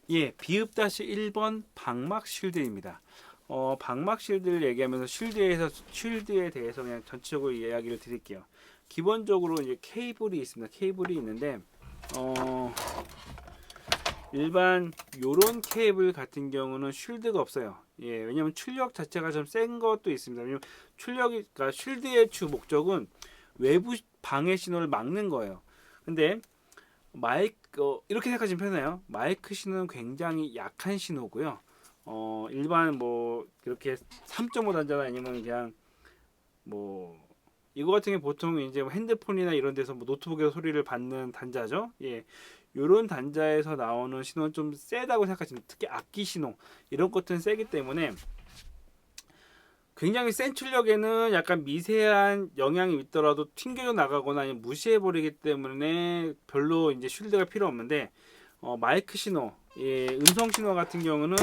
예, 비읍-1번 방막 쉴드입니다. 방막 쉴드를 얘기하면서 쉴드에 대해서 그냥 전체적으로 이야기를 드릴게요. 기본적으로 이제 케이블이 있습니다. 케이블이 있는데 어, 일반 요런 케이블 같은 경우는 쉴드가 없어요. 예, 왜냐면 출력 자체가 좀 센 것도 있습니다. 왜냐면 그러니까 쉴드의 주 목적은 외부 방해 신호를 막는 거예요. 근데 이렇게 생각하시면 편해요. 마이크 신호는 굉장히 약한 신호고요. 일반 뭐 이렇게 3.5 단자나 아니면 그냥 뭐 이거 같은 게 보통 이제 뭐 핸드폰이나 이런 데서 뭐 노트북에서 소리를 받는 단자죠. 예. 요런 단자에서 나오는 신호는 좀 세다고 생각하시면 특히 악기 신호 이런 것들은 세기 때문에 굉장히 센 출력에는 약간 미세한 영향이 있더라도 튕겨 나가거나 아니면 무시해 버리기 때문에 별로 이제 쉴드가 필요 없는데 마이크 신호, 예, 음성 신호 같은 경우는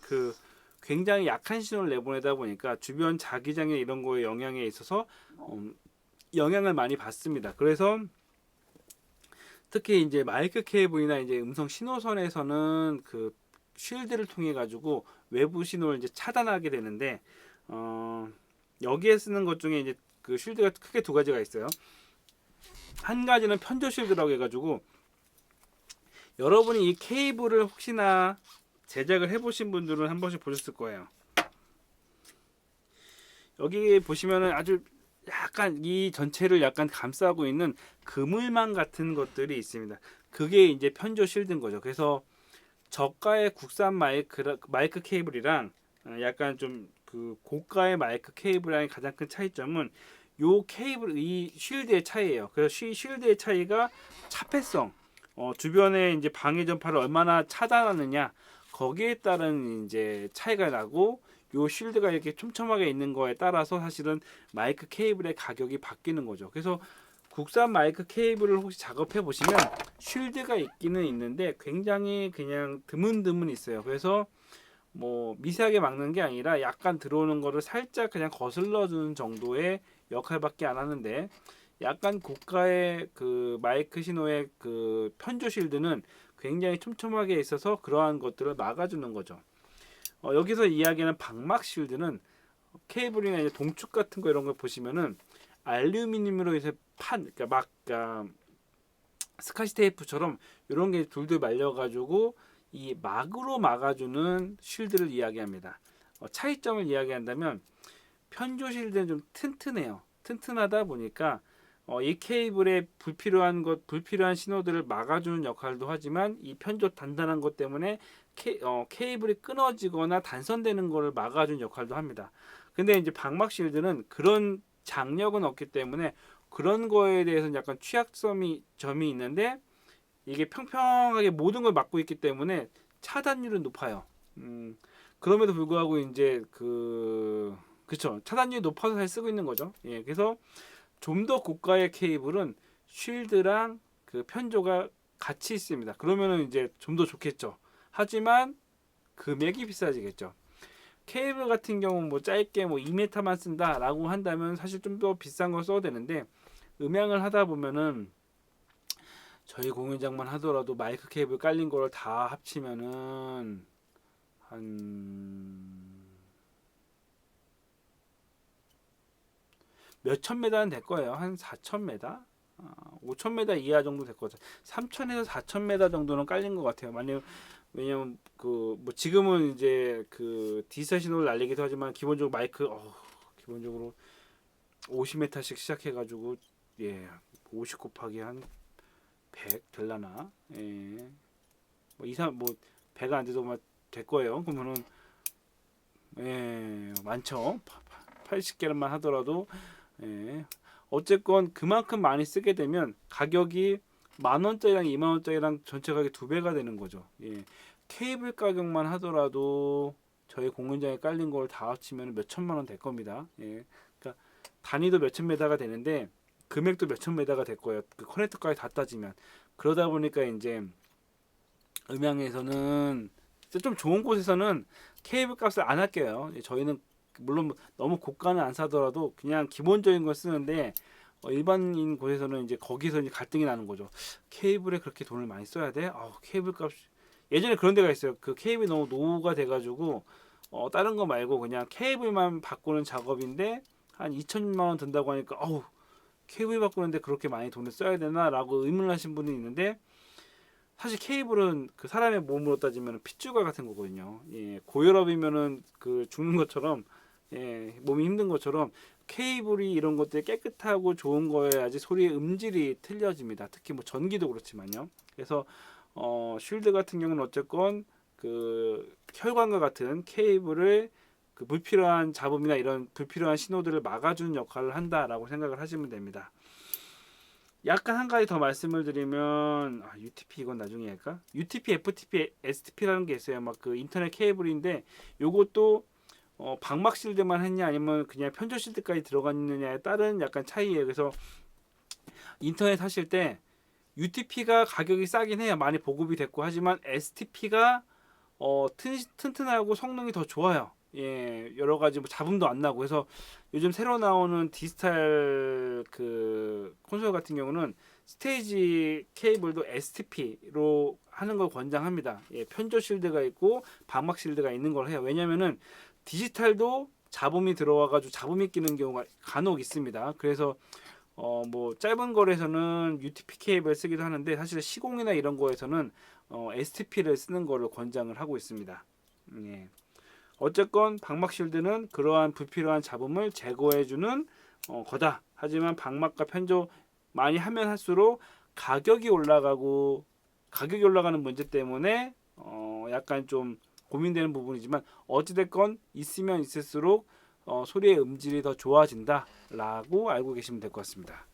그 굉장히 약한 신호를 내보내다 보니까 주변 자기장에 이런 거에 영향에 있어서 영향을 많이 받습니다. 그래서 특히 이제 마이크 케이블이나 이제 음성 신호선에서는 그 쉴드를 통해 가지고 외부 신호를 이제 차단하게 되는데 어, 여기에 쓰는 것 중에 이제 그 쉴드가 크게 두 가지가 있어요. 한 가지는 편조 쉴드라고 해가지고 여러분이 이 케이블을 혹시나 제작을 해보신 분들은 한 번씩 보셨을 거예요. 여기 보시면은 아주 약간 이 전체를 약간 감싸고 있는 그물망 같은 것들이 있습니다. 그게 이제 편조 쉴드인 거죠. 그래서 저가의 국산 마이크 케이블이랑 약간 좀 그 고가의 마이크 케이블이랑 가장 큰 차이점은 요 케이블 이 쉴드의 차이예요. 그래서 쉴드의 차이가 차폐성, 주변에 이제 방해 전파를 얼마나 차단하느냐 거기에 따른 이제 차이가 나고 요 쉴드가 이렇게 촘촘하게 있는 거에 따라서 사실은 마이크 케이블의 가격이 바뀌는 거죠. 그래서 국산 마이크 케이블을 혹시 작업해 보시면 쉴드가 있기는 있는데 굉장히 그냥 드문드문 있어요. 그래서 뭐 미세하게 막는 게 아니라 약간 들어오는 거를 살짝 그냥 거슬러 주는 정도의 역할밖에 안 하는데 약간 고가의 그 마이크 신호의 그 편조 쉴드는 굉장히 촘촘하게 있어서 그러한 것들을 막아주는 거죠. 여기서 이야기하는 방막 쉴드는 케이블이나 이제 동축 같은 거 이런 거 보시면은 알루미늄으로 해서 그러니까 스카치 테이프처럼 이런 게 둘둘 말려가지고 이 막으로 막아주는 쉴드를 이야기합니다. 차이점을 이야기한다면 편조 쉴드는 좀 튼튼해요. 튼튼하다 보니까 이 케이블에 불필요한 신호들을 막아주는 역할도 하지만 이 편조 단단한 것 때문에 케이블이 끊어지거나 단선되는 것을 막아주는 역할도 합니다. 근데 이제 방막 쉴드는 그런 장력은 없기 때문에 그런 거에 대해서는 약간 점이 있는데 이게 평평하게 모든 걸 막고 있기 때문에 차단율은 높아요. 그럼에도 불구하고 이제 그쵸, 차단율이 높아서 잘 쓰고 있는 거죠. 예, 그래서 좀 더 고가의 케이블은 쉴드랑 그 편조가 같이 있습니다. 그러면은 이제 좀 더 좋겠죠. 하지만 금액이 비싸지겠죠. 케이블 같은 경우는 뭐 짧게 뭐 2m만 쓴다라고 한다면 사실 좀 더 비싼 걸 써도 되는데 음향을 하다 보면은 저희 공연장만 하더라도 마이크 케이블 깔린 거를 다 합치면은 한 몇천 메다는 될 거예요. 한 4천 메다, 5천 메다 이하 정도 될 거죠. 3천에서 4천 메다 정도는 깔린 것 같아요. 왜냐면 그 뭐 지금은 이제 그 디지털 신호를 날리기도 하지만 기본적으로 기본적으로 50m씩 시작해가지고 예 50 곱하기 한 100 될라나 예. 뭐 이상 뭐 배가 안 돼도 될 거예요. 그러면은 예 많죠. 80개만 하더라도 예. 어쨌건 그만큼 많이 쓰게 되면 가격이 만 원짜리랑 2만 원짜리랑 전체 가격이 두 배가 되는 거죠. 예. 케이블 가격만 하더라도 저희 공연장에 깔린 걸 다 합치면 몇 천만 원 될 겁니다. 예. 그러니까 단위도 몇천 메다가 되는데 금액도 몇천 메다가 될 거예요. 그 커넥터까지 다 따지면 그러다 보니까 이제 음향에서는 좀 좋은 곳에서는 케이블 값을 안 할게요. 저희는 물론 너무 고가는 안 사더라도 그냥 기본적인 걸 쓰는데 일반인 곳에서는 이제 거기서 이제 갈등이 나는 거죠. 케이블에 그렇게 돈을 많이 써야 돼? 케이블 값 예전에 그런 데가 있어요. 그 케이블이 너무 노후가 돼가지고 다른 거 말고 그냥 케이블만 바꾸는 작업인데 한 2천만 원 든다고 하니까 어우 케이블 바꾸는데 그렇게 많이 돈을 써야 되나라고 의문을 하신 분이 있는데 사실 케이블은 그 사람의 몸으로 따지면 핏줄과 같은 거거든요. 예, 고혈압이면은 그 죽는 것처럼 예, 몸이 힘든 것처럼 케이블이 이런 것들이 깨끗하고 좋은 거여야지 소리의 음질이 틀려집니다. 특히 뭐 전기도 그렇지만요. 그래서 쉴드 같은 경우는 어쨌건 그 혈관과 같은 케이블을 그 불필요한 잡음이나 이런 불필요한 신호들을 막아주는 역할을 한다라고 생각을 하시면 됩니다. 약간 한 가지 더 말씀을 드리면 UTP 이건 나중에 할까? UTP, FTP, STP라는 게 있어요. 막 그 인터넷 케이블인데 요것도 방막 실드만 했냐 아니면 그냥 편조 실드까지 들어가 있느냐에 따른 약간 차이예요. 그래서 인터넷 하실 때 UTP가 가격이 싸긴 해요. 많이 보급이 됐고 하지만 STP가 튼튼하고 성능이 더 좋아요. 예, 여러 가지 뭐 잡음도 안 나고 그래서 요즘 새로 나오는 디지털 그 콘솔 같은 경우는 스테이지 케이블도 STP로 하는 걸 권장합니다. 예, 편조 실드가 있고 방막 실드가 있는 걸 해요. 왜냐면은 디지털도 잡음이 들어와가지고 잡음이 끼는 경우가 간혹 있습니다. 그래서 뭐 짧은 거래에서는 UTP 케이블 쓰기도 하는데 사실 시공이나 이런 거에서는 STP를 쓰는 거를 권장을 하고 있습니다. 예. 어쨌건 방막 실드는 그러한 불필요한 잡음을 제거해주는 거다. 하지만 방막과 편조 많이 하면 할수록 가격이 올라가는 문제 때문에 약간 좀 고민되는 부분이지만 어찌됐건 있으면 있을수록 소리의 음질이 더 좋아진다라고 알고 계시면 될 것 같습니다.